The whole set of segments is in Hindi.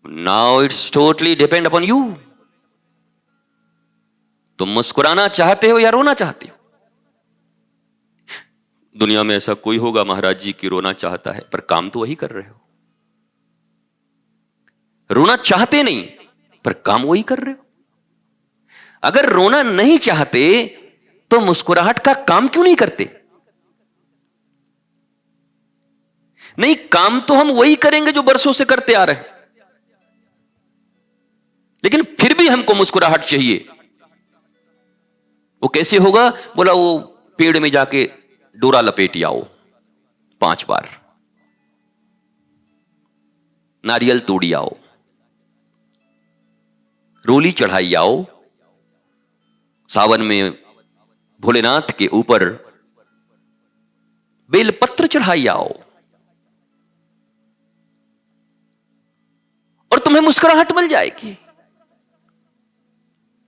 Now it's totally depend upon you. तुम मुस्कुराना चाहते हो या रोना चाहते हो? दुनिया में ऐसा कोई होगा महाराज जी कि रोना चाहता है, पर काम तो वही कर रहे हो। रोना चाहते नहीं, पर काम वही कर रहे हो। अगर रोना नहीं चाहते तो मुस्कुराहट का काम क्यों नहीं करते? नहीं, काम तो हम वही करेंगे जो बरसों से करते आ रहे हैं, लेकिन फिर भी हमको मुस्कुराहट चाहिए। वो कैसे होगा? बोला वो पेड़ में जाके डोरा लपेट आओ 5 बार, नारियल तोड़ी आओ, रोली चढ़ाई आओ, सावन में भोलेनाथ के ऊपर बेलपत्र चढ़ाई आओ, और तुम्हें मुस्कुराहट मिल जाएगी।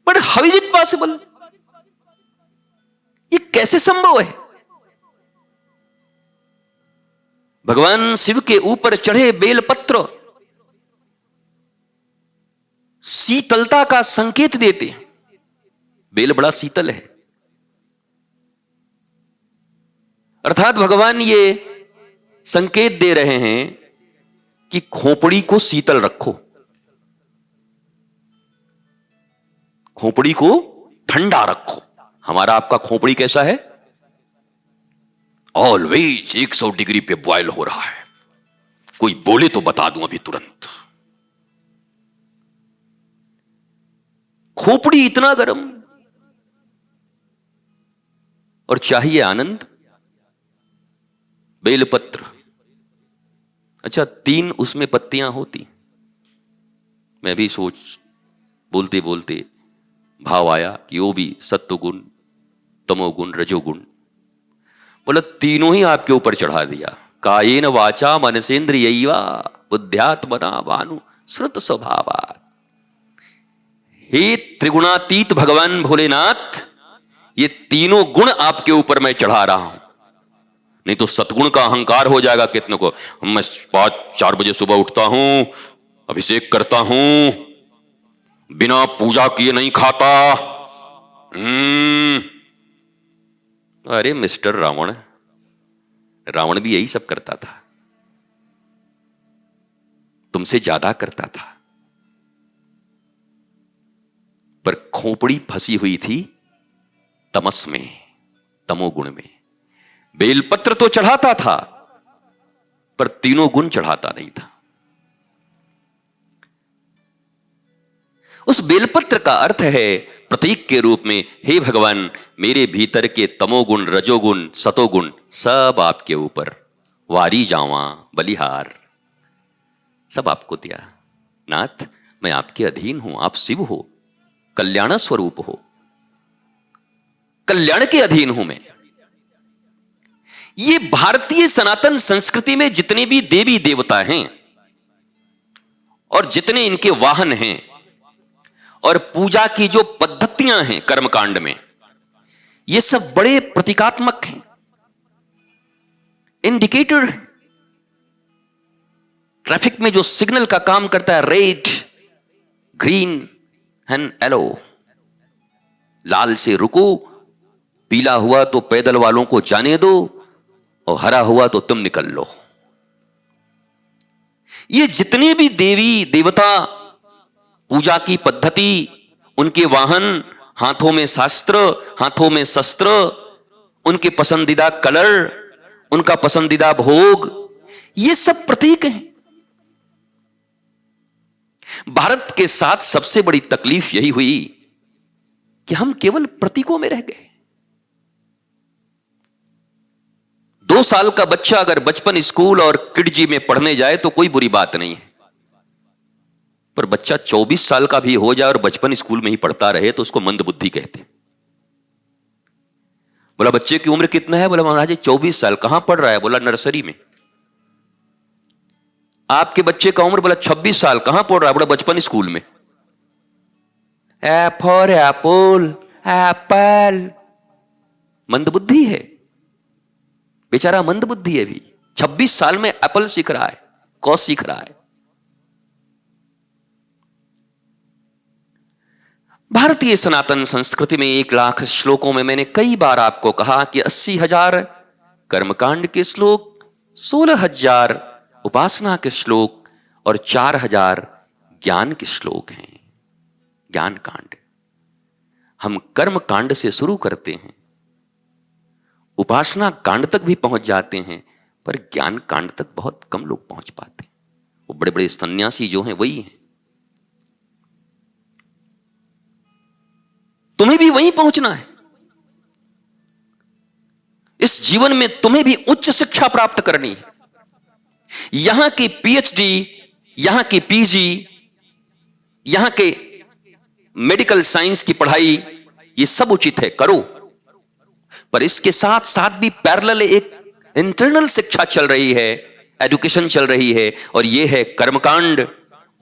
But how is it possible? ये कैसे संभव है? भगवान शिव के ऊपर चढ़े बेलपत्र शीतलता का संकेत देते हैं। बेल बड़ा शीतल है, अर्थात भगवान ये संकेत दे रहे हैं कि खोपड़ी को शीतल रखो, खोपड़ी को ठंडा रखो। हमारा आपका खोपड़ी कैसा है? ऑलवेज 100 डिग्री पे बॉयल हो रहा है। कोई बोले तो बता दूं अभी तुरंत। खोपड़ी इतना गर्म, और चाहिए आनंद। बेलपत्र, अच्छा 3 उसमें पत्तियां होती। मैं भी बोलते बोलते भाव आया कि वो भी सत्वगुण, तमोगुण, रजोगुण। बोला तीनों ही आपके ऊपर चढ़ा दिया। कायेन वाचा मनसेन्द्रियैवा बुद्ध्यात्मना वानु श्रुत स्वभावा। हे त्रिगुणातीत भगवान भोलेनाथ, ये तीनों गुण आपके ऊपर मैं चढ़ा रहा हूं, नहीं तो सतगुण का अहंकार हो जाएगा कितनों को। मैं 5-4 बजे सुबह उठता हूं, अभिषेक करता हूं, बिना पूजा किए नहीं खाता। अरे मिस्टर रावण, रावण भी यही सब करता था, तुमसे ज्यादा करता था, पर खोपड़ी फंसी हुई थी तमस में, तमोगुण में। बेलपत्र तो चढ़ाता था, पर तीनों गुण चढ़ाता नहीं था। उस बेलपत्र का अर्थ है प्रतीक के रूप में, हे भगवान मेरे भीतर के तमोगुण, रजोगुण, सतोगुण सब आपके ऊपर, वारी जावा बलिहार सब आपको दिया। नाथ मैं आपके अधीन हूं, आप शिव हो, कल्याण स्वरूप हो, कल्याण के अधीन हूं मैं। ये भारतीय सनातन संस्कृति में जितने भी देवी देवता हैं और जितने इनके वाहन हैं और पूजा की जो पद्धतियां हैं कर्मकांड में, ये सब बड़े प्रतीकात्मक हैं, इंडिकेटर। ट्रैफिक में जो सिग्नल का काम करता है, रेड, ग्रीन एंड येलो, लाल से रुको, पीला हुआ तो पैदल वालों को जाने दो, और हरा हुआ तो तुम निकल लो। ये जितने भी देवी देवता, पूजा की पद्धति, उनके वाहन, हाथों में शास्त्र, हाथों में शस्त्र, उनके पसंदीदा कलर, उनका पसंदीदा भोग, ये सब प्रतीक हैं। भारत के साथ सबसे बड़ी तकलीफ यही हुई कि हम केवल प्रतीकों में रह गए। 2 साल का बच्चा अगर बचपन स्कूल और किडजी में पढ़ने जाए तो कोई बुरी बात नहीं है, पर बच्चा 24 साल का भी हो जाए और बचपन स्कूल में ही पढ़ता रहे तो उसको मंदबुद्धि कहते हैं। बोला बच्चे की उम्र कितना है? बोला महाराज जी 24 साल। कहां पढ़ रहा है? बोला नर्सरी में। आपके बच्चे का उम्र? बोला 26 साल। कहां पढ़ रहा है? बोला बचपन स्कूल में। A for Apple, Apple. मंदबुद्धि है बेचारा, मंदबुद्धि है भी। 26 साल में एप्पल सीख रहा है, कॉस सीख रहा है। भारतीय सनातन संस्कृति में 1,00,000 श्लोकों में मैंने कई बार आपको कहा कि 80,000 कर्मकांड के श्लोक, 16,000 उपासना के श्लोक और 4,000 ज्ञान के श्लोक हैं। ज्ञान कांड। हम कर्म कांड से शुरू करते हैं, उपासना कांड तक भी पहुंच जाते हैं, पर ज्ञान कांड तक बहुत कम लोग पहुंच पाते हैं। वो बड़े बड़े सन्यासी जो हैं वही हैं। तुम्हें भी वहीं पहुंचना है। इस जीवन में तुम्हें भी उच्च शिक्षा प्राप्त करनी है। यहां की पीएचडी, यहां की पीजी, यहां के मेडिकल साइंस की पढ़ाई, ये सब उचित है, करो। पर इसके साथ साथ भी पैरेलल एक इंटरनल शिक्षा चल रही है, एजुकेशन चल रही है, और ये है कर्मकांड,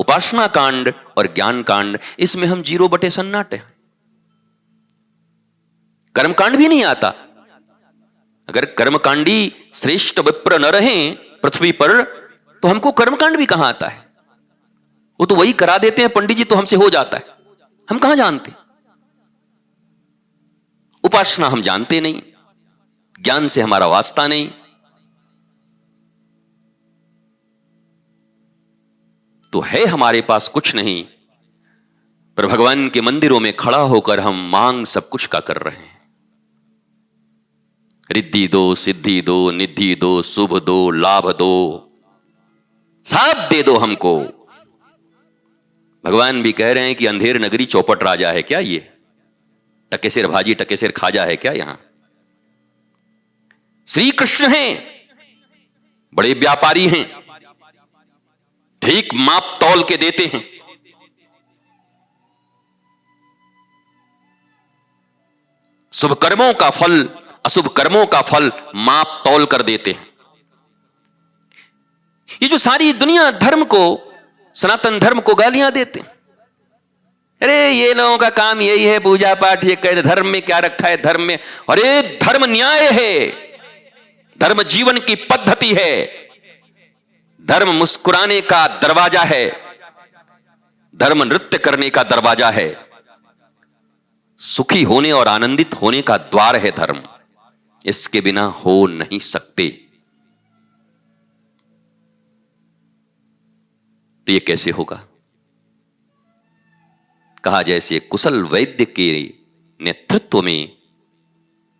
उपासना कांड और ज्ञान कांड। इसमें हम 0 सन्नाटे हैं। कर्मकांड भी नहीं आता। अगर कर्मकांडी श्रेष्ठ विप्र न रहें पृथ्वी पर, तो हमको कर्मकांड भी कहां आता है? वो तो वही करा देते हैं पंडित जी, तो हमसे हो जाता है। हम कहां जानते? उपासना हम जानते नहीं, ज्ञान से हमारा वास्ता नहीं। तो है हमारे पास कुछ नहीं, पर भगवान के मंदिरों में खड़ा होकर हम मांग सब कुछ का कर रहे हैं। रिद्धि दो, सिद्धि दो, निधि दो, शुभ दो, लाभ दो, सब दे दो हमको। भगवान भी कह रहे हैं कि अंधेर नगरी चौपट राजा है क्या ये? टके सिर भाजी टके सिर खाजा है क्या यहां? श्री कृष्ण हैं, बड़े व्यापारी हैं, ठीक माप तौल के देते हैं। शुभ कर्मों का फल, अशुभ कर्मों का फल माप तौल कर देते हैं। ये जो सारी दुनिया धर्म को, सनातन धर्म को गालियां देते हैं, अरे ये लोगों का काम यही है, पूजा पाठ, ये कहते धर्म में क्या रखा है धर्म में? अरे धर्म न्याय है, धर्म जीवन की पद्धति है, धर्म मुस्कुराने का दरवाजा है, धर्म नृत्य करने का दरवाजा है, सुखी होने और आनंदित होने का द्वार है धर्म। इसके बिना हो नहीं सकते। तो ये कैसे होगा? कहा जैसे कुशल वैद्य के नेतृत्व में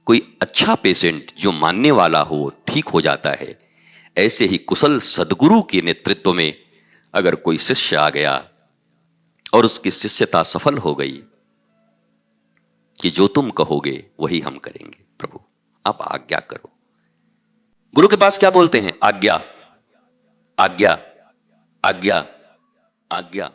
कोई अच्छा पेशेंट जो मानने वाला हो ठीक हो जाता है, ऐसे ही कुशल सद्गुरु के नेतृत्व में अगर कोई शिष्य आ गया और उसकी शिष्यता सफल हो गई कि जो तुम कहोगे वही हम करेंगे, प्रभु आप आज्ञा करो। गुरु के पास क्या बोलते हैं? आज्ञा, आज्ञा, आज्ञा, आज्ञा।